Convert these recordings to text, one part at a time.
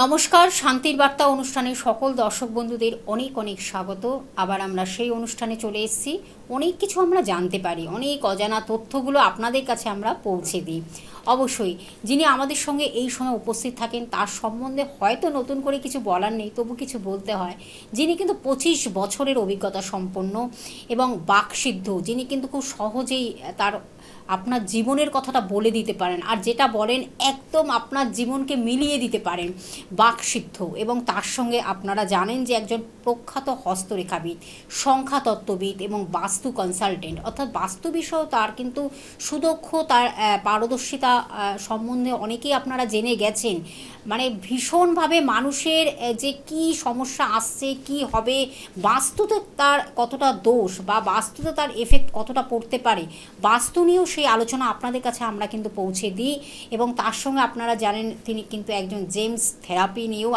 নমস্কার, শান্তির বার্তা অনুষ্ঠানে সকল দর্শক বন্ধুদের অনেক অনেক স্বাগত। আবার আমরা সেই অনুষ্ঠানে চলে এসেছি। অনেক কিছু আমরা জানতে পারি, অনেক অজানা তথ্যগুলো আপনাদের কাছে আমরা পৌঁছে দিই। অবশ্যই যিনি আমাদের সঙ্গে এই সময় উপস্থিত থাকেন তার সম্বন্ধে হয়তো নতুন করে কিছু বলার নেই, তবু কিছু বলতে হয়। যিনি কিন্তু 25 বছরের অভিজ্ঞতা সম্পন্ন এবং বাকসিদ্ধ, যিনি কিন্তু খুব সহজেই তার আপনার জীবনের কথাটা বলে দিতে পারেন, আর যেটা বলেন একদম আপনার জীবনকে মিলিয়ে দিতে পারেন, বাকসিদ্ধ। এবং তার সঙ্গে আপনারা জানেন যে একজন প্রখ্যাত হস্তরেখাবিদ, সংখ্যাতত্ত্ববিদ এবং বাস্তু কনসালটেন্ট, অর্থাৎ বাস্তু বিষয়েও তার কিন্তু সুদক্ষ, তার পারদর্শিতা সম্বন্ধে অনেকেই আপনারা জেনে গেছেন। মানে ভীষণভাবে মানুষের যে কি সমস্যা আসছে, কি হবে, বাস্তুতে তার কতটা দোষ বা বাস্তুতে তার এফেক্ট কতটা পড়তে পারে, বাস্তু নিয়েও সেই আলোচনা আপনাদের কাছে আমরা কিন্তু পৌঁছে দিই। এবং তার সঙ্গে আপনারা জানেন তিনি কিন্তু একজন জেমস থেরাপি নিয়েও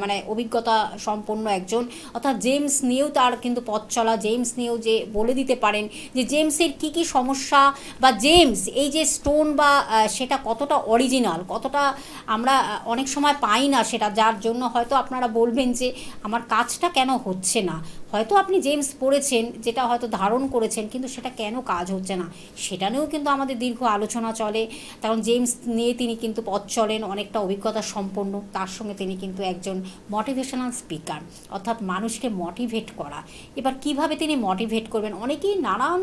মানে অভিজ্ঞতা সম্পন্ন একজন, অর্থাৎ জেমস নিয়েও তার কিন্তু পথ চলা, জেমস নিয়েও যে বলে দিতে পারেন যে জেমসের কি কি সমস্যা, বা জেমস এই যে স্টোন বা সেটা কতটা অরিজিনাল, কতটা আমরা অনেক সময় পাই না সেটা, যার জন্য হয়তো আপনারা বলবেন যে আমার কাজটা কেন হচ্ছে না। হয়তো আপনি জেমস পড়েছেন, যেটা হয়তো ধারণ করেছেন, কিন্তু সেটা কেন কাজ হচ্ছে না সেটা নিয়েও কিন্তু আমাদের দীর্ঘ আলোচনা চলে। কারণ জেমস নিয়ে তিনি কিন্তু পথ চলেন, অনেকটা অভিজ্ঞতা সম্পন্ন। তার সঙ্গে তিনি কিন্তু একজন মোটিভেশনাল স্পিকার, অর্থাৎ মানুষকে মোটিভেট করা। এবার কিভাবে তিনি মোটিভেট করবেন, অনেকেই নানান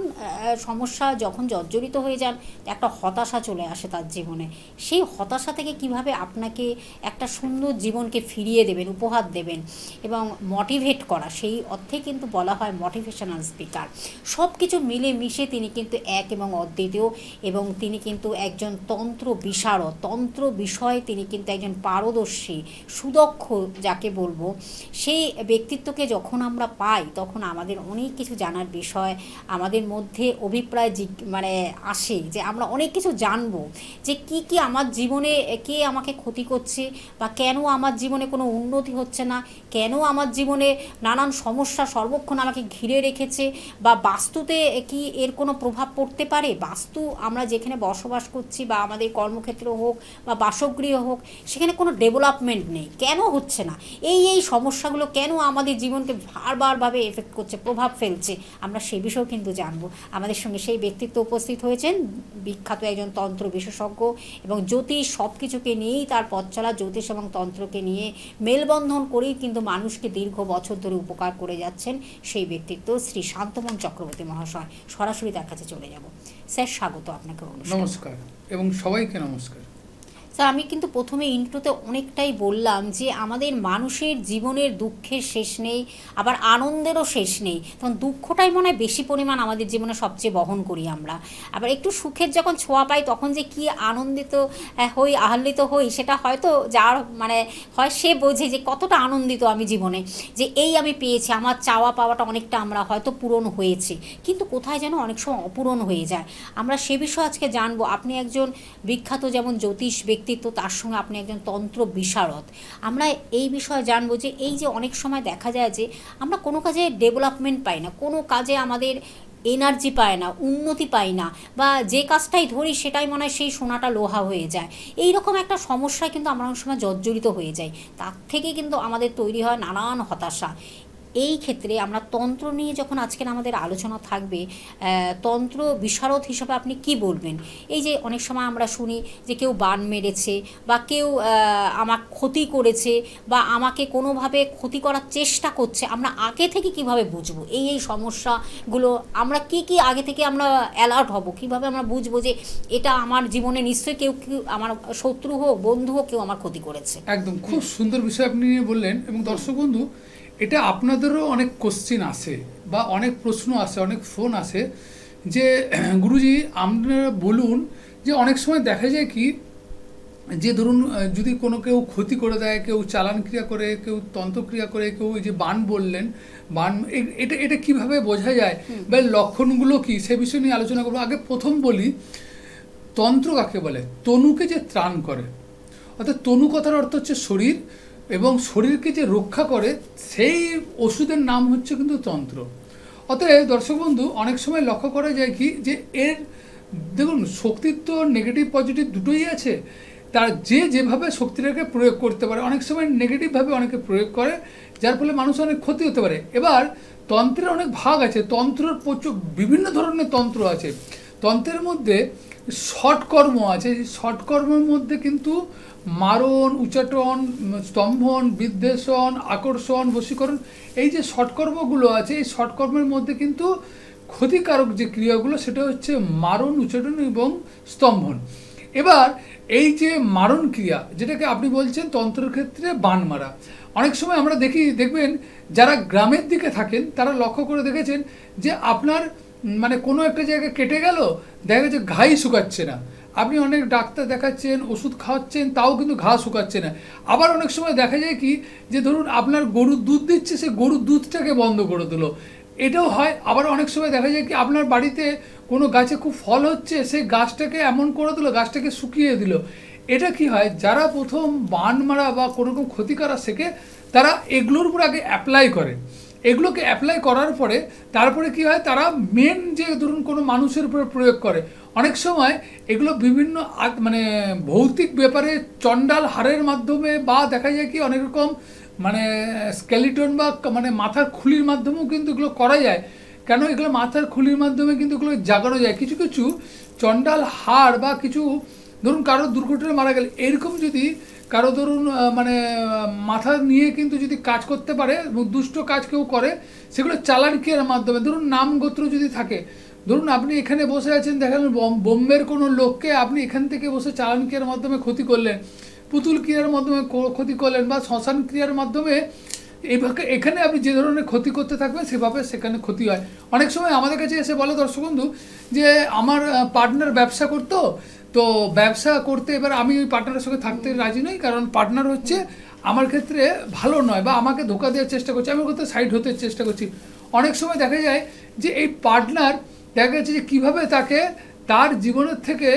সমস্যা যখন জর্জরিত হয়ে যান, একটা হতাশা চলে আসে তার জীবনে। সেই হতাশা থেকে কিভাবে আপনাকে একটা সুন্দর জীবনকে ফিরিয়ে দেবেন, উপহার দেবেন এবং মোটিভেট করা, সেই অর্থে কিন্তু বলা হয় মোটিভেশনাল স্পিকার। সব কিছু মিলে মিশে তিনি কিন্তু এক এবং অদ্বিতীয়, এবং তিনি কিন্তু একজন তন্ত্র বিশারদ, তন্ত্র বিষয়ে তিনি কিন্তু একজন পারদর্শী, সুদক্ষ যাকে বলবো। সেই ব্যক্তিত্বকে যখন আমরা পাই তখন আমাদের অনেক কিছু জানার বিষয়, আমাদের মধ্যে অভিপ্রায় মানে আসে যে আমরা অনেক কিছু জানবো, যে কি কি আমার জীবনে কে আমাকে ক্ষতি করছে, বা কেন আমার জীবনে কোনো উন্নতি হচ্ছে না, কেন আমার জীবনে নানান সমস্যা সর্বক্ষণ আমাকে ঘিরে রেখেছে, বা বাস্তুতে কি এর কোনো প্রভাব পড়তে পারে। বাস্তু আমরা যেখানে বসবাস করছি, বা আমাদের কর্মক্ষেত্র হোক বা বাসগৃহ হোক, সেখানে কোনো ডেভেলপমেন্ট নেই, কেন হচ্ছে না, এই সমস্যাগুলো কেন আমাদের জীবনকে বারবারভাবে এফেক্ট করছে, প্রভাব ফেলছে, আমরা সে বিষয়েও কিন্তু জানবো। আমাদের সঙ্গে সেই ব্যক্তিত্ব উপস্থিত হয়েছেন, বিখ্যাত একজন তন্ত্র বিশেষজ্ঞ এবং জ্যোতিষ, সব কিছুকে নিয়েই তার পথ চলা, জ্যোতিষ এবং তন্ত্রকে নিয়ে মেলবন্ধন করেই কিন্তু মানুষকে দীর্ঘ বছর ধরে উপকার করে যাচ্ছেন সেই ব্যক্তিত্ব শ্রী শান্তমন চক্রবর্তী মহাশয়। সরাসরি তার কাছে চলে যাব। স্যার, স্বাগত আপনাকে। নমস্কার এবং সবাইকে নমস্কার। স্যার, আমি কিন্তু প্রথমে ইন্ট্রোতে অনেকটাই বললাম যে আমাদের মানুষের জীবনের দুঃখের শেষ নেই, আবার আনন্দেরও শেষ নেই। তখন দুঃখটাই মনে হয় বেশি পরিমাণ আমাদের জীবনে সবচেয়ে বহন করি আমরা। আবার একটু সুখের যখন ছোঁয়া পাই তখন যে কি আনন্দিত হই, আহ্লাদিত হই, সেটা হয়তো যার মানে হয় সে বোঝে যে কতটা আনন্দিত আমি জীবনে, যে এই আমি পেয়েছি, আমার চাওয়া পাওয়াটা অনেকটা আমরা হয়তো পূরণ হয়েছে, কিন্তু কোথায় যেন অনেক সময় অপূরণ হয়ে যায়। আমরা সে বিষয়ে আজকে জানবো। আপনি একজন বিখ্যাত যেমন জ্যোতিষ ব্যক্তিত্ব, তার সঙ্গে আপনি একজন তন্ত্র বিশারদ। আমরা এই বিষয়ে জানবো যে এই যে অনেক সময় দেখা যায় যে আমরা কোনো কাজে ডেভেলপমেন্ট পাই না, কোনো কাজে আমাদের এনার্জি পায় না, উন্নতি পাই না, বা যে কাজটাই ধরি সেটাই মনে হয় সেই সোনাটা লোহা হয়ে যায়। এই রকম একটা সমস্যায় কিন্তু আমরা অনেক সময় জর্জরিত হয়ে যাই। তার থেকে কিন্তু আমাদের তৈরি হয় নানান হতাশা। এই ক্ষেত্রে আমরা তন্ত্র নিয়ে যখন আজকের আমাদের আলোচনা থাকবে, তন্ত্র বিশারদ হিসাবে আপনি কি বলবেন? এই যে অনেক সময় আমরা শুনি যে কেউ বান মেরেছে, বা কেউ আমার ক্ষতি করেছে, বা আমাকে কোনোভাবে ক্ষতি করার চেষ্টা করছে, আমরা আগে থেকে কিভাবে বুঝবো এই সমস্যাগুলো? আমরা কি আগে থেকে আমরা অ্যালার্ট হব, কিভাবে আমরা বুঝবো যে এটা আমার জীবনে নিশ্চয়ই কেউ আমার শত্রু হোক, বন্ধু হোক, কেউ আমার ক্ষতি করেছে? একদম খুব সুন্দর বিষয় আপনি বললেন। এবং দর্শক বন্ধু, এটা আপনাদেরও অনেক কোশ্চিন আসে বা অনেক প্রশ্ন আসে, অনেক ফোন আসে যে গুরুজি আপনারা বলুন যে অনেক সময় দেখা যায় কি যে ধরুন যদি কোনো কেউ ক্ষতি করে দেয়, কেউ চালান ক্রিয়া করে, কেউ তন্ত্রক্রিয়া করে, কেউ এই যে বান বললেন, বান এটা এটা কীভাবে বোঝা যায় বা এর লক্ষণগুলো কী, সে বিষয় নিয়ে আলোচনা করবো। আগে প্রথম বলি, তন্ত্র কাকে বলে? তনুকে যে ত্রাণ করে, অর্থাৎ তনু কথার অর্থ হচ্ছে শরীর, এবং শরীরকে যে রক্ষা করে সেই ওষুধের নাম হচ্ছে কিন্তু তন্ত্র। অতএব দর্শক বন্ধু, অনেক সময় লক্ষ্য করা যায় কি যে এর দেখুন শক্তির তো নেগেটিভ পজিটিভ দুটোই আছে। তার যে যেভাবে শক্তিটাকে প্রয়োগ করতে পারে, অনেক সময় নেগেটিভভাবে অনেকে প্রয়োগ করে, যার ফলে মানুষ অনেক ক্ষতি হতে পারে। এবার তন্ত্রের অনেক ভাগ আছে, তন্ত্রের প্রচুর বিভিন্ন ধরনের তন্ত্র আছে। তন্ত্রের মধ্যে ষটকর্ম আছে, এই ষটকর্মের মধ্যে কিন্তু মারণ, উচ্চাটন, স্তম্ভন, বিদ্বেষণ, আকর্ষণ, বশীকরণ, এই যে ষটকর্মগুলো আছে, এই ষটকর্মের মধ্যে কিন্তু ক্ষতিকারক যে ক্রিয়াগুলো সেটা হচ্ছে মারণ, উচ্চাটন এবং স্তম্ভন। এবার এই যে মারণ ক্রিয়া, যেটাকে আপনি বলছেন তন্ত্রের ক্ষেত্রে বান মারা, অনেক সময় আমরা দেখবেন যারা গ্রামের দিকে থাকেন তারা লক্ষ্য করে দেখেছেন যে আপনার মানে কোনো একটা জায়গায় কেটে গেল, দেখা গেছে ঘাই শুকাচ্ছে না, আপনি অনেক ডাক্তার দেখাচ্ছেন, ওষুধ খাওয়াচ্ছেন, তাও কিন্তু ঘা শুকাচ্ছে না। আবার অনেক সময় দেখা যায় কি যে ধরুন আপনার গরুর দুধ দিচ্ছে, সে গরুর দুধটাকে বন্ধ করে দিল, এটাও হয়। আবার অনেক সময় দেখা যায় কি আপনার বাড়িতে কোনো গাছে খুব ফল হচ্ছে, সেই গাছটাকে এমন করে দিল, গাছটাকে শুকিয়ে দিল। এটা কি হয়, যারা প্রথম বান মারা বা কোনো রকম ক্ষতি করা শেখে তারা এগুলোর উপর আগে অ্যাপ্লাই করে, এগুলোকে অ্যাপ্লাই করার পরে তারপরে কি হয়, তারা মেন যে ধরুন কোনো মানুষের উপরে প্রয়োগ করে। অনেক সময় এগুলো বিভিন্ন মানে ভৌতিক ব্যাপারে চণ্ডাল হাড়ের মাধ্যমে, বা দেখা যায় কি অনেক রকম মানে স্কেলিটন বা মানে মাথার খুলির মাধ্যমেও কিন্তু এগুলো করা যায়। কেন এগুলো মাথার খুলির মাধ্যমে কিন্তু এগুলো জাগানো যায়। কিছু কিছু চণ্ডাল হাড় বা কিছু ধরুন কারো দুর্ঘটনায় মারা গেলে এরকম যদি কারো ধরুন মানে মাথা নিয়ে কিন্তু যদি কাজ করতে পারে, দুষ্ট কাজ কেউ করে, সেগুলো চালান ক্রিয়ার মাধ্যমে, ধরুন নাম গোত্র যদি থাকে, ধরুন আপনি এখানে বসে আছেন, দেখালেন বোম্বের কোনো লোককে আপনি এখান থেকে বসে চালান ক্রিয়ার মাধ্যমে ক্ষতি করলেন, পুতুল ক্রিয়ার মাধ্যমে ক্ষতি করলেন, বা শ্মশান ক্রিয়ার মাধ্যমে এইভাবে এখানে আপনি যে ধরনের ক্ষতি করতে থাকবেন সেভাবে সেখানে ক্ষতি হয়। অনেক সময় আমাদের কাছে এসে বলে দর্শক বন্ধু যে আমার পার্টনার ব্যবসা করতো, তো ব্যবসা করতে এবার আমি ওই পার্টনারের সঙ্গে থাকতে রাজি নই, কারণ পার্টনার হচ্ছে আমার ক্ষেত্রে ভালো নয়, বা আমাকে ধোকা দেওয়ার চেষ্টা করছে, আমি ওর সাইড হতে চেষ্টা করছি। অনেক সময় দেখা যায় যে এই পার্টনার দেখা যাচ্ছে যে কীভাবে তাকে তার জীবনের থেকে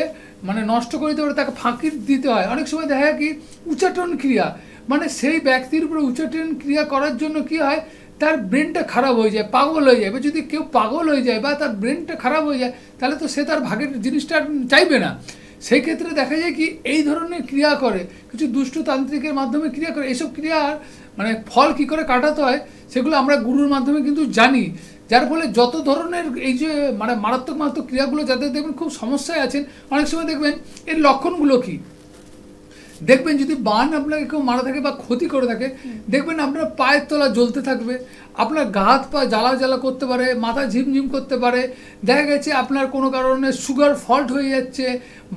মানে নষ্ট করে দিতে পারে, তাকে ফাঁকি দিতে হয়। অনেক সময় দেখা যায় কি উচ্চাটন ক্রিয়া, মানে সেই ব্যক্তির উপরে উচ্চাটন ক্রিয়া করার জন্য কি হয়, তার ব্রেনটা খারাপ হয়ে যায়, পাগল হয়ে যায়। এবার যদি কেউ পাগল হয়ে যায় বা তার ব্রেনটা খারাপ হয়ে যায়, তাহলে তো সে তার ভাগের জিনিসটা চাইবে না। সেই ক্ষেত্রে দেখা যায় কি এই ধরনের ক্রিয়া করে, কিছু দুষ্ট তান্ত্রিকের মাধ্যমে ক্রিয়া করে। এইসব ক্রিয়ার মানে ফল কি করে কাটাতে হয় সেগুলো আমরা গুরুর মাধ্যমে কিন্তু জানি, যার ফলে যত ধরনের এই যে মানে মারাত্মক মারাত্মক ক্রিয়াগুলো যাদের দেখবেন খুব সমস্যায় আছেন, অনেক সময় দেখবেন এর লক্ষণগুলো কি, দেখবেন যদি বান আপনাকে কেউ মারা থাকে বা ক্ষতি করে থাকে, দেখবেন আপনার পায়ের তলা জ্বলতে থাকবে, আপনার গা হাত পা জ্বালা জ্বালা করতে পারে, মাথা ঝিমঝিম করতে পারে, দেখা গেছে আপনার কোনো কারণে সুগার ফল্ট হয়ে যাচ্ছে,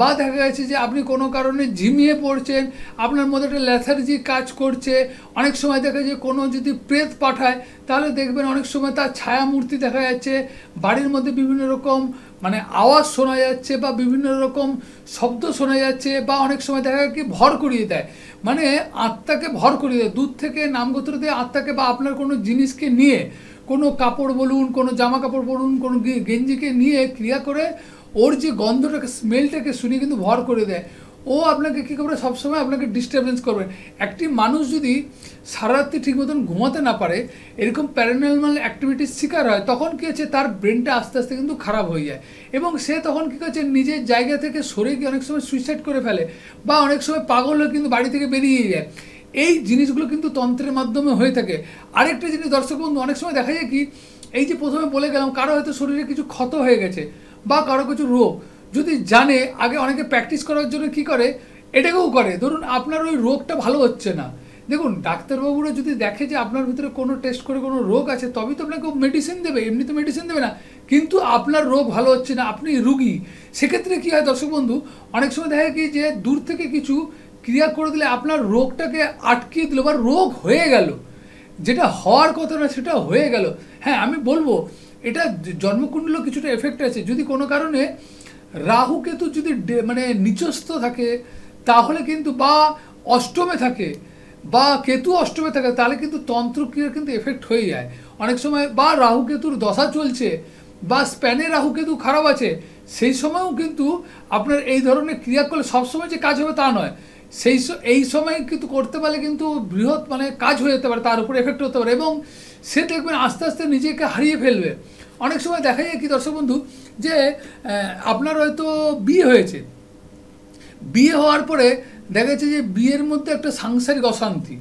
বা দেখা গেছে যে আপনি কোনো কারণে ঝিমিয়ে পড়ছেন, আপনার মধ্যে একটা ল্যাথার্জি কাজ করছে। অনেক সময় দেখা যায় কোনো যদি প্রেত পাঠায় তাহলে দেখবেন অনেক সময় তার ছায়া মূর্তি দেখা যাচ্ছে, বাড়ির মধ্যে বিভিন্ন রকম মানে আওয়াজ শোনা যাচ্ছে, বা বিভিন্ন রকম শব্দ শোনা যাচ্ছে, বা অনেক সময় দেখা যায় কি ভর করিয়ে দেয়, মানে আত্মাকে ভর করিয়ে দেয়, দূর থেকে নামগোত্র দিয়ে আত্মাকে বা আপনার কোনো জিনিসকে নিয়ে, কোনো কাপড় বলুন, কোনো জামা কাপড় বলুন, কোনো গেঞ্জিকে নিয়ে ক্রিয়া করে ওর যে গন্ধটাকে স্মেলটাকে শুনিয়ে কিন্তু ভর করে দেয়। ও আপনাকে কী করবে, সবসময় আপনাকে ডিস্টারবেন্স করবে। একটি মানুষ যদি সারা রাত্রি ঠিক মতন ঘুমাতে না পারে, এরকম প্যারানর্মাল অ্যাক্টিভিটির শিকার হয়, তখন কী হচ্ছে তার ব্রেনটা আস্তে আস্তে কিন্তু খারাপ হয়ে যায়, এবং সে তখন কী করছে নিজের জায়গা থেকে সরে গিয়ে অনেক সময় সুইসাইড করে ফেলে, বা অনেক সময় পাগল হয়ে কিন্তু বাড়ি থেকে বেরিয়ে যায়। এই জিনিসগুলো কিন্তু তন্ত্রের মাধ্যমে হয়ে থাকে। আরেকটা জিনিস দর্শক বন্ধু, অনেক সময় দেখা যায় কি এই যে প্রথমে বলে গেলাম, কারো হয়তো শরীরে কিছু ক্ষত হয়ে গেছে বা কারো কিছু রোগ যদি জানে, আগে অনেকে প্র্যাকটিস করার জন্য কি করে, এটাকেও করে। ধরুন আপনার ওই রোগটা ভালো হচ্ছে না, দেখুন ডাক্তারবাবুরা যদি দেখে যে আপনার ভিতরে কোনো টেস্ট করে কোনো রোগ আছে, তবেই তো আপনাকে মেডিসিন দেবে, এমনি তো মেডিসিন দেবে না। কিন্তু আপনার রোগ ভালো হচ্ছে না, আপনি রুগী, সেক্ষেত্রে কী হয় দর্শক বন্ধু, অনেক সময় দেখা কি যে দূর থেকে কিছু ক্রিয়া করে দিলে আপনার রোগটাকে আটকিয়ে দিল, বা রোগ হয়ে গেল, যেটা হওয়ার কথা না সেটা হয়ে গেল। হ্যাঁ, আমি বলবো এটা জন্মকুণ্ডল কিছুটা এফেক্ট আছে। যদি কোনো কারণে রাহু কেতু যদি মানে নিচস্থ থাকে, তাহলে কিন্তু, বা অষ্টমে থাকে বা কেতু অষ্টমে থাকে, তাহলে কিন্তু তন্ত্রক্রিয়ার কিন্তু এফেক্ট হয়ে যায় অনেক সময়। বা রাহু কেতুর দশা চলছে বা স্প্যানে রাহু কেতু খারাপ আছে, সেই সময়ও কিন্তু আপনার এই ধরনের ক্রিয়া করলে সবসময় যে কাজ হবে তা নয়, এই সময় কিন্তু করতে পারলে কিন্তু বৃহৎ মানে কাজ হয়ে যেতে পারে, তার উপরে এফেক্ট হতে পারে, এবং সে দেখবেন আস্তে আস্তে নিজেকে হারিয়ে ফেলবে। অনেক সময় দেখা যায় কি দর্শক বন্ধু, যে আপনার হয়তো বিয়ে হয়েছে, বিয়ে হওয়ার পরে দেখা গেছে যে বিয়ের মধ্যে একটা সাংসারিক অশান্তি,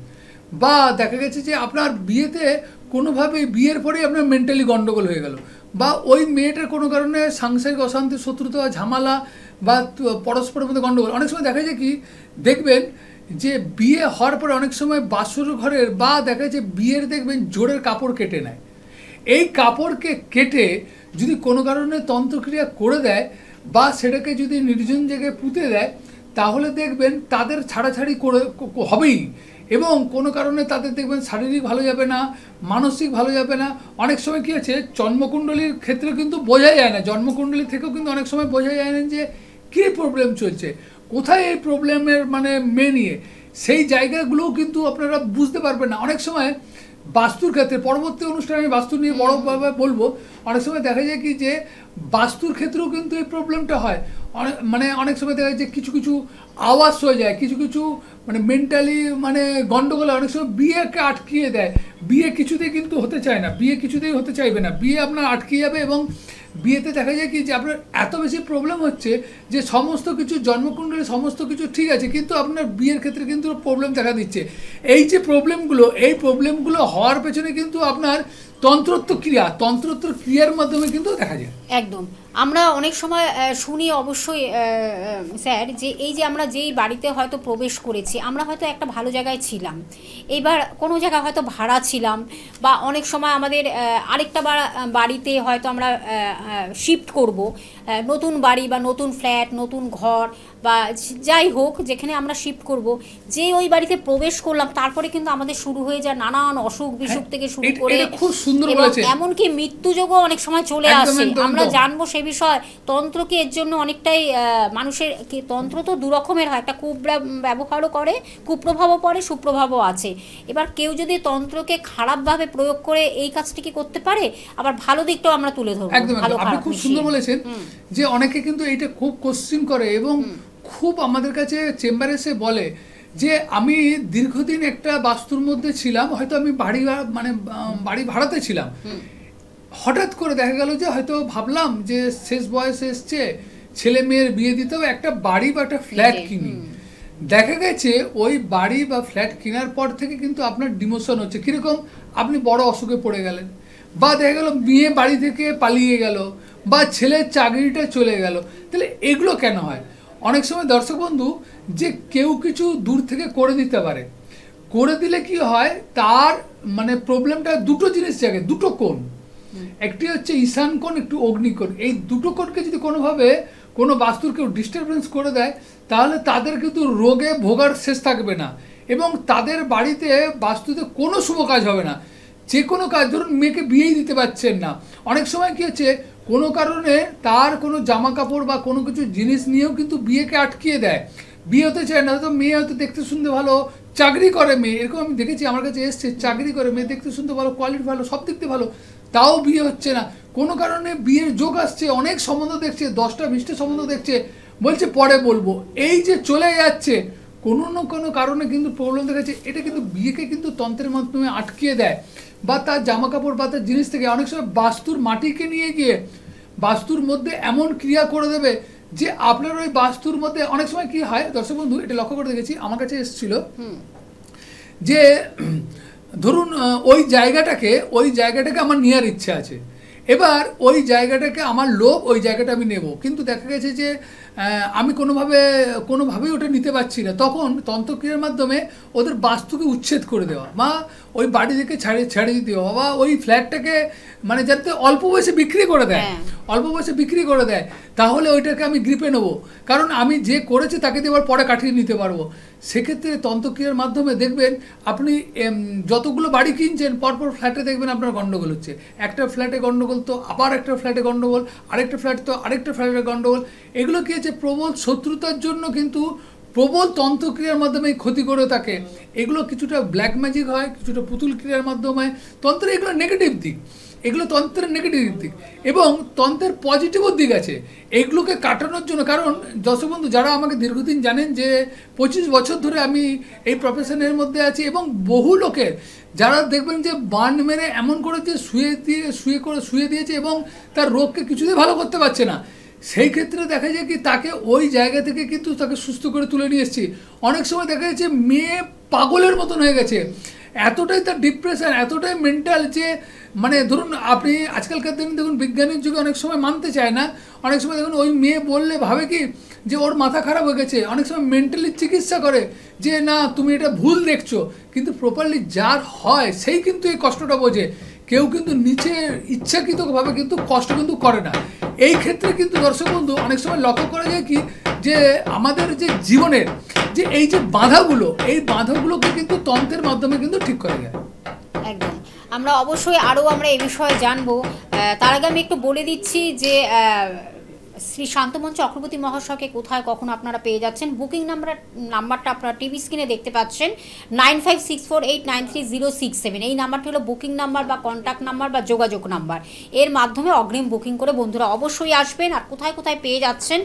বা দেখা গেছে যে আপনার বিয়েতে কোনোভাবে বিয়ের পরেই আপনার মেন্টালি গন্ডগোল হয়ে গেল, বা ওই মেয়েটার কোনো কারণে সাংসারিক অশান্তি, শত্রুতা বা ঝামেলা, বা পরস্পরের মধ্যে গন্ডগোল। অনেক সময় দেখা যায় কি, দেখবেন যে বিয়ে হওয়ার পরে অনেক সময় বাসর ঘরের বা দেখা যাচ্ছে বিয়ের দেখবেন জোরের কাপড় কেটে নেয়। এই কাপড়কে কেটে যদি কোনো কারণে তন্ত্রক্রিয়া করে দেয় বা সেটাকে যদি নির্জন জায়গায় পুঁতে দেয়, তাহলে দেখবেন তাদের ছাড়াছাড়ি করে হবেই, এবং কোনো কারণে তাদের দেখবেন শারীরিক ভালো যাবে না, মানসিক ভালো যাবে না। অনেক সময় কী আছে, জন্মকুণ্ডলীর ক্ষেত্রে কিন্তু বোঝা যায় না, জন্মকুণ্ডলী থেকেও কিন্তু অনেক সময় বোঝা যায় না যে কী প্রবলেম চলছে, কোথায় এই প্রবলেমের মানে নিয়ে, সেই জায়গাগুলোও কিন্তু আপনারা বুঝতে পারবেন না। অনেক সময় বাস্তুর ক্ষেত্রে, পরবর্তী অনুষ্ঠানে আমি বাস্তু নিয়ে বড়ভাবে বলবো, অনেক সময় দেখা যায় কি যে বাস্তুর ক্ষেত্রেও কিন্তু এই প্রবলেমটা হয়। অনেক সময় দেখা যায় যে কিছু কিছু আওয়াজ হয়ে যায়, কিছু কিছু মানে মেন্টালি মানে গন্ডগোলে অনেক সময় বিয়েকে আটকিয়ে দেয়। বিয়ে কিছুতেই কিন্তু হতে চায় না, বিয়ে কিছুতেই হতে চাইবে না, বিয়ে আপনার আটকে যাবে, এবং বিয়েতে দেখা যায় কি যে আপনার এত বেশি প্রবলেম হচ্ছে যে সমস্ত কিছু জন্মকুণ্ডলী সমস্ত কিছু ঠিক আছে, কিন্তু আপনার বিয়ের ক্ষেত্রে কিন্তু প্রবলেম দেখা দিচ্ছে। এই যে প্রবলেমগুলো, এই প্রবলেমগুলো হওয়ার পেছনে কিন্তু আপনার তন্ত্রোক্ত ক্রিয়ার মাধ্যমে কিন্তু দেখা যায়। একদম। আমরা অনেক সময় শুনি অবশ্যই স্যার, যে এই যে আমরা যেই বাড়িতে হয়তো প্রবেশ করেছি, আমরা হয়তো একটা ভালো জায়গায় ছিলাম, এইবার কোনো জায়গায় হয়তো ভাড়া ছিলাম, বা অনেক সময় আমাদের আরেকটা বাড়িতে হয়তো আমরা শিফট করব, নতুন বাড়ি বা নতুন ফ্ল্যাট, নতুন ঘর, বা যাই হোক যেখানে আমরা শিফট করব, যে ওই বাড়িতে প্রবেশ করলাম, তারপরে কিন্তু আমাদের শুরু হয়ে যায় নানান অসুখ বিসুখ থেকে শুরু করে, খুব সুন্দর বলেছেন, এমনকি মৃত্যুযোগও অনেক সময় চলে আসে। আমরা জানবো সে বিষয়। তন্ত্রকে এর জন্য অনেকটাই মানুষের, তন্ত্র তো দু রকমের হয়, একটা ব্যবহারও করে, কুপ্রভাবও পড়ে, সুপ্রভাবও আছে। এবার কেউ যদি তন্ত্রকে খারাপভাবে প্রয়োগ করে এই কাজটি কি করতে পারে, আবার ভালো দিকটাও আমরা তুলে ধরবো। একদম, আপনি খুব সুন্দর বলেছেন যে অনেকে কিন্তু এটা খুব কোশ্চিন করে, এবং খুব আমাদের কাছে চেম্বারে এসে বলে যে আমি দীর্ঘদিন একটা বাস্তুর মধ্যে ছিলাম, হয়তো আমি বাড়ি ভাড়াতে ছিলাম, হঠাৎ করে দেখা গেল যে হয়তো ভাবলাম যে শেষ বয়স এসছে, ছেলে মেয়ের বিয়ে দিতে হবে, একটা বাড়ি বা একটা ফ্ল্যাট কিনি। দেখা গেছে ওই বাড়ি বা ফ্ল্যাট কেনার পর থেকে কিন্তু আপনার ডিমোশন হচ্ছে, কীরকম আপনি বড় অসুখে পড়ে গেলেন, বা দেখা গেল মেয়ে বাড়ি থেকে পালিয়ে গেল, বা ছেলের চাকরিটা চলে গেল। তাহলে এগুলো কেন হয়? অনেক সময় দর্শক বন্ধু, যে কেউ কিছু দূর থেকে করে দিতে পারে, করে দিলে কি হয়, তার মানে প্রবলেমটা দুটো জিনিস জাগে, দুটো কোণ, একটি হচ্ছে ঈশান কোণ, একটু অগ্নিকোণ। এই দুটো কোণকে যদি কোনোভাবে কোনো বাস্তুর কেউ ডিস্টারবেন্স করে দেয়, তাহলে তাদের কিন্তু রোগে ভোগার শেষ থাকবে না, এবং তাদের বাড়িতে বাস্তুতে কোনো শুভ কাজ হবে না। যে কোনো কাজ, ধরুন মেয়েকে বিয়েই দিতে পারছেন না, অনেক সময় কী হচ্ছে, কোনো কারণে তার কোনো জামা কাপড় বা কোনো কিছু জিনিস নিয়েও কিন্তু বিয়েকে আটকিয়ে দেয়, বিয়ে হতে চায় না। হয়তো মেয়ে হয়তো দেখতে শুনতে ভালো, চাকরি করে মেয়ে, এরকম আমি দেখেছি, আমার কাছে এসছে, চাকরি করে মেয়ে, দেখতে শুনতে ভালো, কোয়ালিটি ভালো, সব দিক দিয়ে ভালো, তাও বিয়ে হচ্ছে না। কোনো কারণে বিয়ের যোগ আসছে, অনেক সম্বন্ধ দেখছে, 10টা 20টা সম্বন্ধ দেখছে, বলছে পরে বলবো, এই যে চলে যাচ্ছে, কোনো না কোনো কারণে কিন্তু প্রবলেম দেখাচ্ছে। এটা কিন্তু বিয়েকে কিন্তু তন্ত্রের মাধ্যমে আটকিয়ে দেয়, বা তার জামা কাপড় বা তার জিনিস থেকে অনেক সময় বাস্তুর মাটিকে নিয়ে গিয়ে বাস্তুর মধ্যে এমন ক্রিয়া করে দেবে যে আপনার ওই বাস্তুর মধ্যে অনেক সময় কি হয় দর্শক বন্ধু, এটা লক্ষ্য করে দেখেছি, আমার কাছে এসেছিল যে ধরুন ওই জায়গাটাকে আমার নেওয়ার ইচ্ছা আছে, এবার ওই জায়গাটাকে আমার লোভ, ওই জায়গাটা আমি নেব, কিন্তু দেখা গেছে যে আমি কোনোভাবেই ওটা নিতে পারছি না। তখন তন্ত্রক্রিয়ার মাধ্যমে ওদের বাস্তুকে উচ্ছেদ করে দেওয়া, বা ওই বাড়ি থেকে ছেড়ে দিতে দেওয়া, বা ওই ফ্ল্যাটটাকে মানে যাতে অল্প বয়সে বিক্রি করে দেয়, তাহলে ওইটাকে আমি গ্রিপে নেবো, কারণ আমি যে করেছি তাকে দিয়ে আবার পরে কাটিয়ে নিতে পারবো। সেক্ষেত্রে তন্ত্রক্রিয়ার মাধ্যমে দেখবেন আপনি যতগুলো বাড়ি কিনছেন, পরপর ফ্ল্যাটে দেখবেন আপনার গন্ডগোল হচ্ছে, একটা ফ্ল্যাটে গন্ডগোল তো আবার একটা ফ্ল্যাটে গন্ডগোল, আরেকটা ফ্ল্যাট তো আরেকটা ফ্ল্যাটে গন্ডগোল। এগুলো কি হচ্ছে, প্রবল শত্রুতার জন্য কিন্তু প্রবল তন্ত্রক্রিয়ার মাধ্যমে ক্ষতি করে থাকে, এগুলো কিছুটা ব্ল্যাক ম্যাজিক হয়, কিছুটা পুতুল ক্রিয়ার মাধ্যমে তন্ত্রের এগুলো নেগেটিভ দিক, এগুলো তন্ত্রের নেগেটিভ দিক এবং তন্ত্রের পজিটিভও দিক আছে। এগুলোকে কাটানোর জন্য, কারণ দর্শক বন্ধু যারা আমাকে দীর্ঘদিন জানেন যে 25 বছর ধরে আমি এই প্রফেশনের মধ্যে আছি এবং বহু লোকের যারা দেখবেন যে বান মেরে এমন করে যে শুয়ে দিয়েছে এবং তার রোগকে কিছুতেই ভালো করতে পারছে না, সেই ক্ষেত্রে দেখা যায় কি তাকে ওই জায়গা থেকে কিন্তু তাকে সুস্থ করে তুলে নিয়ে এসেছি। অনেক সময় দেখা যাচ্ছে মেয়ে পাগলের মতন হয়ে গেছে, এতটাই তার ডিপ্রেশন, এতটাই মেন্টাল যে মানে ধরুন আপনি আজকালকার দিনে দেখুন বিজ্ঞানের যুগে অনেক সময় মানতে চায় না, অনেক সময় দেখুন ওই মেয়ে বললে ভাবে কি যে ওর মাথা খারাপ হয়ে গেছে, অনেক সময় মেন্টালি চিকিৎসা করে যে না তুমি এটা ভুল দেখছো, কিন্তু প্রপারলি যার হয় সেই কিন্তু এই কষ্টটা বোঝে। কেউ কিন্তু নিচে ইচ্ছাকৃতভাবে কিন্তু কষ্ট কিন্তু করে না। এই ক্ষেত্রে কিন্তু দর্শক বন্ধু অনেক সময় লক্ষ্য করা যায় কি যে আমাদের যে জীবনের যে এই যে বাধাগুলো, এই বাধাগুলোকে কিন্তু তন্ত্রের মাধ্যমে কিন্তু ঠিক করা যায়। একদম, আমরা অবশ্যই আমরা এই বিষয়ে জানবো। তার আগে আমি একটু বলে দিচ্ছি যে শ্রী শান্তমন চক্রবর্তী মহাশয়কে কোথায় কখন আপনারা পেয়ে যাচ্ছেন। বুকিং নাম্বারটা আপনারা টিভি স্ক্রিনে দেখতে পাচ্ছেন, 9564893067। এই নাম্বারটি হলো বুকিং নাম্বার বা কন্ট্যাক্ট নাম্বার বা যোগাযোগ নাম্বার। এর মাধ্যমে অগ্রিম বুকিং করে বন্ধুরা অবশ্যই আসবেন। আর কোথায় কোথায় পেয়ে যাচ্ছেন,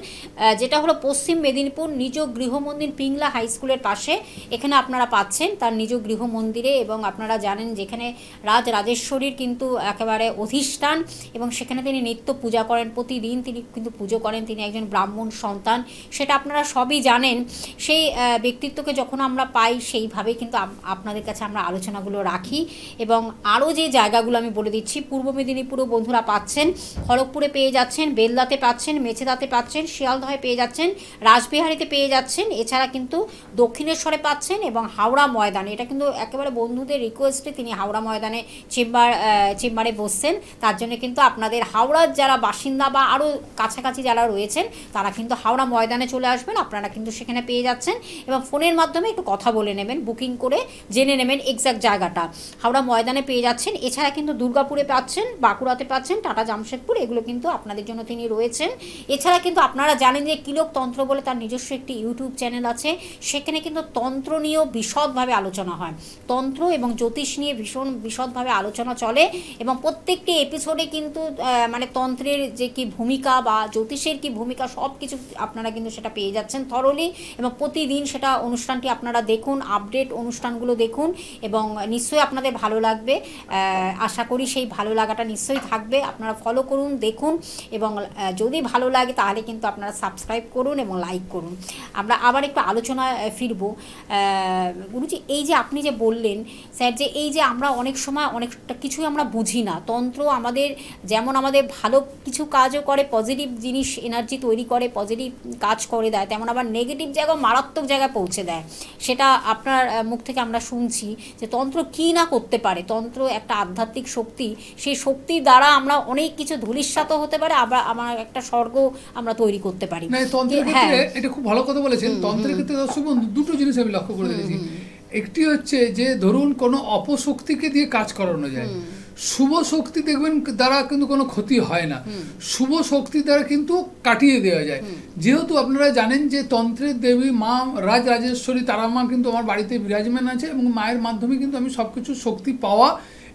যেটা হলো পশ্চিম মেদিনীপুর নিজ গৃহমন্দির পিংলা হাই স্কুলের পাশে, এখানে আপনারা পাচ্ছেন তার নিজ গৃহমন্দিরে। এবং আপনারা জানেন যেখানে রাজরাজেশ্বরীর কিন্তু একেবারে অধিষ্ঠান এবং সেখানে তিনি নিত্য পূজা করেন, প্রতিদিন তিনি কিন্তু পুজো করেন, তিনি একজন ব্রাহ্মণ সন্তান, সেটা আপনারা সবই জানেন। সেই ব্যক্তিত্বকে যখন আমরা পাই সেইভাবে কিন্তু আপনাদের কাছে আমরা আলোচনাগুলো রাখি। এবং আরও যে জায়গাগুলো আমি বলে দিচ্ছি, পূর্ব মেদিনীপুরও বন্ধুরা পাচ্ছেন, খড়গপুরে পেয়ে যাচ্ছেন, বেলদাতে পাচ্ছেন, মেছেদাতে পাচ্ছেন, শিয়ালদহে পেয়ে যাচ্ছেন, রাসবিহারীতে পেয়ে যাচ্ছেন, এছাড়া কিন্তু দক্ষিণেশ্বরে পাচ্ছেন এবং হাওড়া ময়দানে। এটা কিন্তু একেবারে বন্ধুদের রিকোয়েস্টে তিনি হাওড়া ময়দানে চেম্বারে বসছেন। তার জন্য কিন্তু আপনাদের হাওড়ার যারা বাসিন্দা বা আরও কাছাকাছি যারা রয়েছেন তারা কিন্তু হাওড়া ময়দানে চলে আসবেন, আপনারা কিন্তু সেখানে পেয়ে যাচ্ছেন। এবং ফোনের মাধ্যমে একটু কথা বলে নেবেন, বুকিং করে জেনে নেবেন এক্স্যাক্ট জায়গাটা, হাওড়া ময়দানে পেয়ে যাচ্ছেন। এছাড়া কিন্তু দুর্গাপুরে পাচ্ছেন, বাঁকুড়াতে পাচ্ছেন, টাটা জামশেদপুর, এগুলো কিন্তু আপনাদের জন্য তিনি রয়েছেন। এছাড়া কিন্তু আপনারা জানেন যে কিলোক তন্ত্র বলে তার নিজস্ব একটি ইউটিউব চ্যানেল আছে, সেখানে কিন্তু তন্ত্র নিয়েও বিশদভাবে আলোচনা হয়, তন্ত্র এবং জ্যোতিষ নিয়ে ভীষণ বিশদভাবে আলোচনা চলে। এবং প্রত্যেকটি এপিসোডে কিন্তু মানে তন্ত্রের যে কি ভূমিকা বা জ্যোতিষের কি ভূমিকা সব কিছু আপনারা কিন্তু সেটা পেয়ে যাচ্ছেন থরলি। এবং প্রতিদিন সেটা অনুষ্ঠানটি আপনারা দেখুন, আপডেট অনুষ্ঠানগুলো দেখুন এবং নিশ্চয়ই আপনাদের ভালো লাগবে। আশা করি সেই ভালো লাগাটা নিশ্চয়ই থাকবে। আপনারা ফলো করুন, দেখুন এবং যদি ভালো লাগে তাহলে কিন্তু আপনারা সাবস্ক্রাইব করুন এবং লাইক করুন। আমরা আবার একটু আলোচনায় ফিরবো। গুরুজি, এই যে আপনি যে বললেন স্যার, যে এই যে আমরা অনেক সময় অনেকটা কিছুই আমরা বুঝি না, তন্ত্র আমাদের যেমন আমাদের ভালো কিছু কাজও করে, পজিটিভ জিনিস এনার্জি তৈরি করে, পজিটিভ কাজ করে দেয়, তেমন আবার নেগেটিভ জায়গায় মারাত্মক জায়গায় পৌঁছে দেয়। সেটা আপনার মুখ থেকে আমরা শুনছি যে তন্ত্র কী না করতে পারে। তন্ত্র একটা আধ্যাত্মিক শক্তি, সেই শক্তির দ্বারা আমরা অনেক কিছু ধূলিসাৎ হতে পারে, আবার আমার একটা স্বর্গ আমরা তৈরি করতে পারি। না, তন্ত্রের ক্ষেত্রে এটা খুব ভালো কথা বলেছেন। তন্ত্রের ক্ষেত্রে দর্শক বন্ধু দুটো জিনিস আমি লক্ষ্য করে দেখেছি। একটি হচ্ছে যে ধরুন কোনো অপশক্তিকে দিয়ে কাজ করানো যায়, শুভ শক্তি দেখবেন দ্বারা কিন্তু কোনো ক্ষতি হয় না, শুভ শক্তি দ্বারা কিন্তু কাটিয়ে দেওয়া যায়। যেহেতু আপনারা জানেন যে তন্ত্রের দেবী মা রাজরাজেশ্বরী তারা মা কিন্তু আমার বাড়িতে বিরাজমান আছে এবং মায়ের মাধ্যমে কিন্তু আমি সব কিছু শক্তি পাওয়া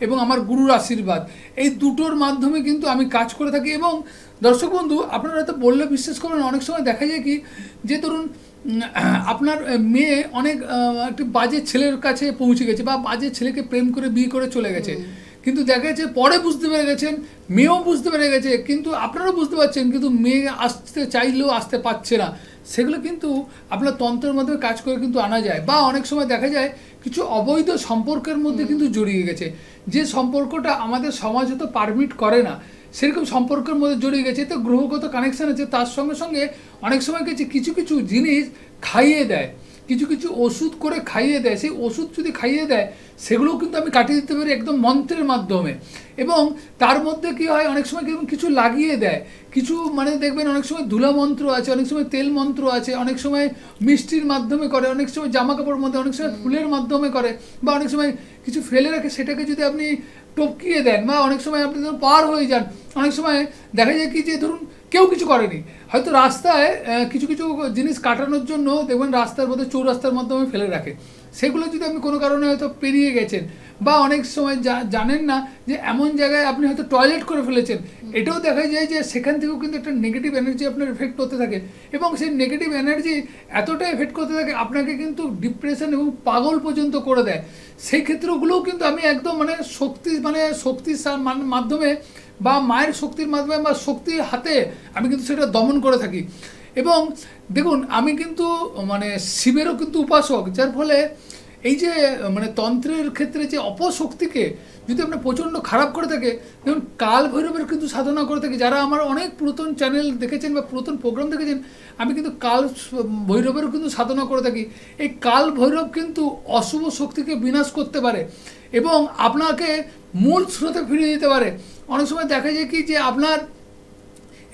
এবং আমার গুরুর আশীর্বাদ, এই দুটোর মাধ্যমে কিন্তু আমি কাজ করে থাকি। এবং দর্শক বন্ধু আপনারা হয়তো বললে বিশ্বাস করবেন, অনেক সময় দেখা যায় কি যে ধরুন আপনার মেয়ে অনেক একটি বাজে ছেলের কাছে পৌঁছে গেছে বা বাজে ছেলেকে প্রেম করে বিয়ে করে চলে গেছে, কিন্তু দেখা যাচ্ছে পরে বুঝতে পেরে গেছেন, মেয়েও বুঝতে পেরে গেছে, কিন্তু আপনারাও বুঝতে পারছেন, কিন্তু মেয়ে আসতে চাইলেও আসতে পারছে না। সেগুলো কিন্তু আপনার তন্ত্রের মাধ্যমে কাজ করে কিন্তু আনা যায়। বা অনেক সময় দেখা যায় কিছু অবৈধ সম্পর্কের মধ্যে কিন্তু জড়িয়ে গেছে, যে সম্পর্কটা আমাদের সমাজ হয়তো পারমিট করে না, সেরকম সম্পর্কের মধ্যে জড়িয়ে গেছে। তো গ্রহগত কানেকশান আছে, তার সঙ্গে সঙ্গে অনেক সময় গেছে কিছু কিছু জিনিস খাইয়ে দেয়, কিছু কিছু ওষুধ করে খাইয়ে দেয়। সেই ওষুধ যদি খাইয়ে দেয় সেগুলোও কিন্তু আমি কাটিয়ে দিতে পারি একদম মন্ত্রের মাধ্যমে। এবং তার মধ্যে কি হয়, অনেক সময় কিছু লাগিয়ে দেয়, কিছু মানে দেখবেন অনেক সময় ধুলা মন্ত্র আছে, অনেক সময় তেল মন্ত্র আছে, অনেক সময় মিষ্টির মাধ্যমে করে, অনেক সময় জামা কাপড়ের মধ্যে, অনেক সময় ফুলের মাধ্যমে করে, বা অনেক সময় কিছু ফেলে রাখে সেটাকে যদি আপনি টপকিয়ে দেন, বা অনেক সময় আপনি ধরুন পার হয়ে যান। অনেক সময় দেখা যায় কি যে ধরুন কেউ কিছু করেনি, হয়তো রাস্তায় কিছু কিছু জিনিস কাটানোর জন্য দেখবেন রাস্তার মধ্যে চৌরাস্তার মাধ্যমে ফেলে রাখে, সেগুলো যদি আপনি কোনো কারণে হয়তো পেরিয়ে গেছেন, বা অনেক সময় জানেন না যে এমন জায়গায় আপনি হয়তো টয়লেট করে ফেলেছেন, এটাও দেখা যায় যে সেখান থেকেও কিন্তু একটা নেগেটিভ এনার্জি আপনার এফেক্ট করতে থাকে, এবং সেই নেগেটিভ এনার্জি এতটা এফেক্ট করতে থাকে আপনাকে কিন্তু ডিপ্রেশন এবং পাগল পর্যন্ত করে দেয়। সেই ক্ষেত্রগুলোও কিন্তু আমি একদম শক্তির মাধ্যমে বা মায়ের শক্তির মাধ্যমে বা শক্তির হাতে আমি কিন্তু সেটা দমন করে থাকি। এবং দেখুন, আমি কিন্তু শিবেরও কিন্তু উপাসক, যার ফলে এই যে তন্ত্রের ক্ষেত্রে যে অপশক্তিকে যদি আপনার প্রচণ্ড খারাপ করে থাকে, যেমন কাল ভৈরবের কিন্তু সাধনা করে থাকি। যারা আমার অনেক পুরাতন চ্যানেল দেখেছেন বা পুরাতন প্রোগ্রাম দেখেছেন, আমি কিন্তু কাল ভৈরবেরও কিন্তু সাধনা করে থাকি। এই কাল ভৈরব কিন্তু অশুভ শক্তিকে বিনাশ করতে পারে এবং আপনাকে মূল স্রোতে ফিরিয়ে দিতে পারে। অনেক সময় দেখা যায় কি যে আপনার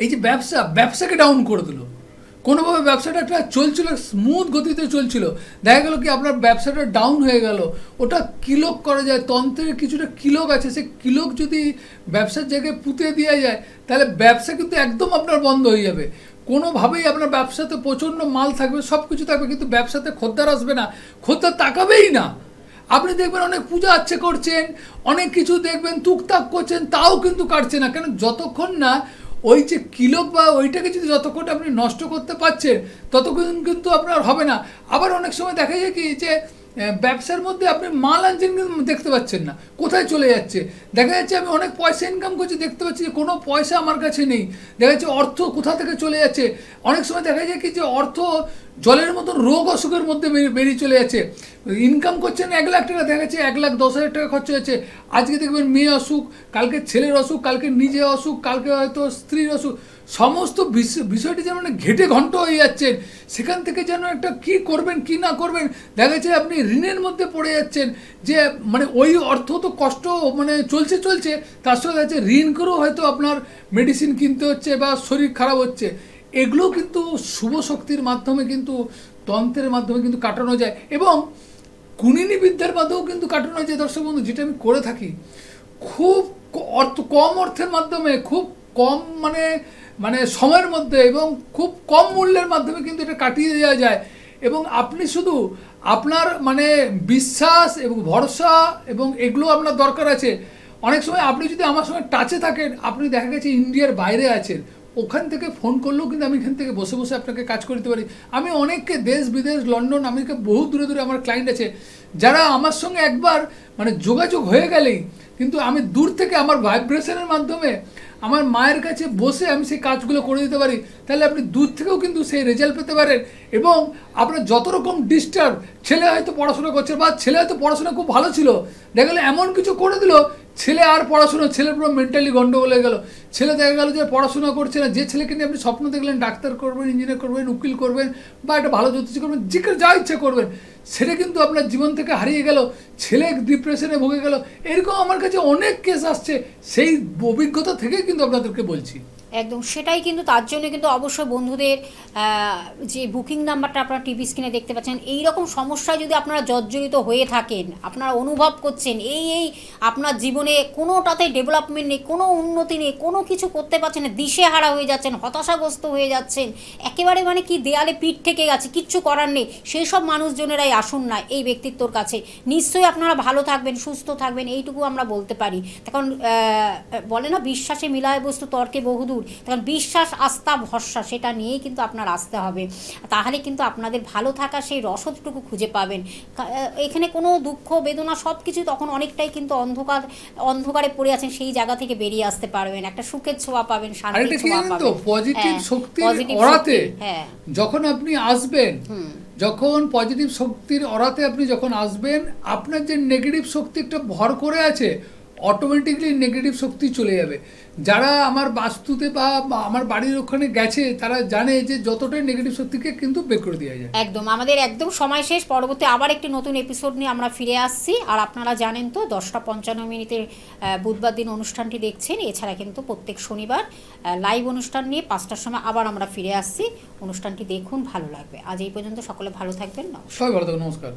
এই যে ব্যবসাকে ডাউন করে দিল, কোনোভাবে ব্যবসাটা একটা চলছিল, স্মুথ গতিতে চলছিল, দেখা গেল কি আপনার ব্যবসাটা ডাউন হয়ে গেল। ওটা কিলক করা যায়, তন্ত্রের কিছুটা কিলক আছে, সেই কিলক যদি ব্যবসার জায়গায় পুঁতে দেওয়া যায়, তাহলে ব্যবসা কিন্তু একদম আপনার বন্ধ হয়ে যাবে। কোনোভাবেই আপনার ব্যবসাতে প্রচণ্ড মাল থাকবে, সব কিছু থাকবে, কিন্তু ব্যবসাতে খদ্দের আসবে না, খদ্দের তাকাবেই না। আপনি দেখবেন অনেক পূজা আচ্ছে করছেন, অনেক কিছু দেখবেন টুকটাক করছেন, তাও কিন্তু কাটছে না। কেন? যতক্ষণ না ওই যে কিলক বা ওইটাকে যদি যতক্ষণ আপনি নষ্ট করতে পারছেন, ততক্ষণ কিন্তু আপনার হবে না। আবার অনেক সময় দেখা যায় কি যে ব্যবসার মধ্যে আপনি মাল আনছেন কিন্তু দেখতে পাচ্ছেন না, কোথায় চলে যাচ্ছে। দেখা যাচ্ছে আমি অনেক পয়সা ইনকাম করছি, দেখতে পাচ্ছি যে কোনো পয়সা আমার কাছে নেই। দেখা যাচ্ছে অর্থ কোথা থেকে চলে যাচ্ছে। অনেক সময় দেখা যায় কি যে অর্থ জলের মতন রোগ অসুখের মধ্যে বেরিয়ে চলে যাচ্ছে। ইনকাম করছেন 1 লাখ টাকা, দেখা যাচ্ছে 1,10,000 টাকা খরচ হয়েছে। আজকে দেখবেন মেয়ে অসুখ, কালকে ছেলের অসুখ, কালকে নিজে অসুখ, কালকে হয়তো স্ত্রীর অসুখ, সমস্ত বিষয়টি যেন ঘেটে ঘন্ট হয়ে যাচ্ছেন। সেখান থেকে যেন একটা কি করবেন কি না করবেন, দেখা যাচ্ছে আপনি ঋণের মধ্যে পড়ে যাচ্ছেন। যে ওই অর্থ তো কষ্ট চলছে, তার সঙ্গে যাচ্ছে ঋণ করেও হয়তো আপনার মেডিসিন কিনতে হচ্ছে বা শরীর খারাপ হচ্ছে। এগুলো কিন্তু শুভ শক্তির মাধ্যমে কিন্তু তন্ত্রের মাধ্যমে কিন্তু কাটানো যায়, এবং কুনিনী বিদ্যার মাধ্যমেও কিন্তু কাটানো যায়। দর্শক বন্ধু, যেটা আমি করে থাকি খুব কম অর্থের মাধ্যমে, খুব কম সময়ের মধ্যে এবং খুব কম মূল্যের মাধ্যমে কিন্তু এটা কাটিয়ে দেওয়া যায়। এবং আপনি শুধু আপনার বিশ্বাস এবং ভরসা এবং এগুলো আপনার দরকার আছে। অনেক সময় আপনি যদি আমার সঙ্গে টাচে থাকেন, আপনি দেখা গেছে ইন্ডিয়ার বাইরে আছেন, ওখান থেকে ফোন করলেও কিন্তু আমি এখান থেকে বসে বসে আপনাকে কাজ করে দিতে পারি। আমি অনেককে দেশ বিদেশ, লন্ডন, আমেরিকা, বহু দূরে দূরে আমার ক্লায়েন্ট আছে, যারা আমার সঙ্গে একবার যোগাযোগ হয়ে গেলেই কিন্তু আমি দূর থেকে আমার ভাইব্রেশনের মাধ্যমে আমার মায়ের কাছে বসে আমি সেই কাজগুলো করে দিতে পারি। তাহলে আপনি দূর থেকেও কিন্তু সেই রেজাল্ট পেতে পারেন। এবং আপনার যত রকম ডিস্টার্ব, ছেলে হয়তো পড়াশোনা করছে বা ছেলে হয়তো পড়াশোনা খুব ভালো ছিল, দেখা গেলো এমন কিছু করে দিল, ছেলে আর পড়াশোনা, ছেলের পুরো মেন্টালি গন্ডগোল হয়ে গেল। ছেলে দেখা গেল যে পড়াশোনা করছে না, যে ছেলেকে নিয়ে আপনি স্বপ্ন দেখলেন ডাক্তার করবেন, ইঞ্জিনিয়ার করবেন, উকিল করবেন বা একটা ভালো জ্যোতিষী করবেন, যা ইচ্ছা করবেন, সেটা কিন্তু আপনার জীবন থেকে হারিয়ে গেল, ছেলে ডিপ্রেশনে ভুগে গেল। এরকম আমার কাছে অনেক কেস আসছে, সেই অভিজ্ঞতা থেকে কিন্তু আপনাদেরকে বলছি। একদম সেটাই। কিন্তু তার জন্য কিন্তু অবশ্যই বন্ধুদের যে বুকিং নাম্বারটা আপনারা টিভি স্ক্রিনে দেখতে পাচ্ছেন, এই রকম সমস্যায় যদি আপনারা জর্জরিত হয়ে থাকেন, আপনারা অনুভব করছেন এই আপনার জীবনে কোনোটাতে ডেভেলপমেন্ট নেই, কোনো উন্নতি নেই, কোনো কিছু করতে পারছেন না, দিশেহারা হয়ে যাচ্ছেন, হতাশাগ্রস্ত হয়ে যাচ্ছেন, একেবারে কি দেয়ালে পিঠ থেকে গেছে, কিচ্ছু করার নেই, সেই সব মানুষজনেরাই আসুন না এই ব্যক্তিত্বর কাছে। নিশ্চয়ই আপনারা ভালো থাকবেন, সুস্থ থাকবেন, এইটুকু আমরা বলতে পারি। তখন বলে না, বিশ্বাসে মিলায় বস্তু তর্কে বহুদূর। তখন বিশ্বাস, আস্থা, ভরসা সেটা নিয়েই কিন্তু আপনার আসতে হবে। তাহলে কিন্তু আপনাদের ভালো থাকা সেই রসদটুকু খুঁজে পাবেন। এখানে কোনো দুঃখ বেদনা সব কিছু তখন অনেকটাই কিন্তু অন্ধকারে পড়ে আছেন, সেই জায়গা থেকে বেরিয়ে আসতে পারবেন, একটা সুখের ছোঁয়া পাবেন, শান্তির ছোঁয়া পাবেন। পজিটিভ শক্তির অরাতে যখন আপনি আসবেন, যখন পজিটিভ শক্তির অরাতে আপনি যখন আসবেন, আপনার যে নেগেটিভ শক্তি একটা ভর করে আছে, অটোমেটিকলি নেগেটিভ শক্তি চলে যাবে। যারা আমার বাস্তুতে বা আমার বাড়ির ওখানে গেছে, তারা জানে যে যতটাই নেগেটিভ শক্তিকে কিন্তু বের করে দেওয়া যায়। একদম, আমাদের একদম সময় শেষ। পরবর্তী আবার একটি নতুন এপিসোড নিয়ে আমরা ফিরে আসছি। আর আপনারা জানেন তো 10:55 বুধবার দিন অনুষ্ঠানটি দেখছেন। এছাড়া কিন্তু প্রত্যেক শনিবার লাইভ অনুষ্ঠান নিয়ে 5টার সময় আবার আমরা ফিরে আসছি। অনুষ্ঠানটি দেখুন, ভালো লাগবে। আজ এই পর্যন্ত, সকলে ভালো থাকবেন। সবাই ভালো থাকবেন, নমস্কার।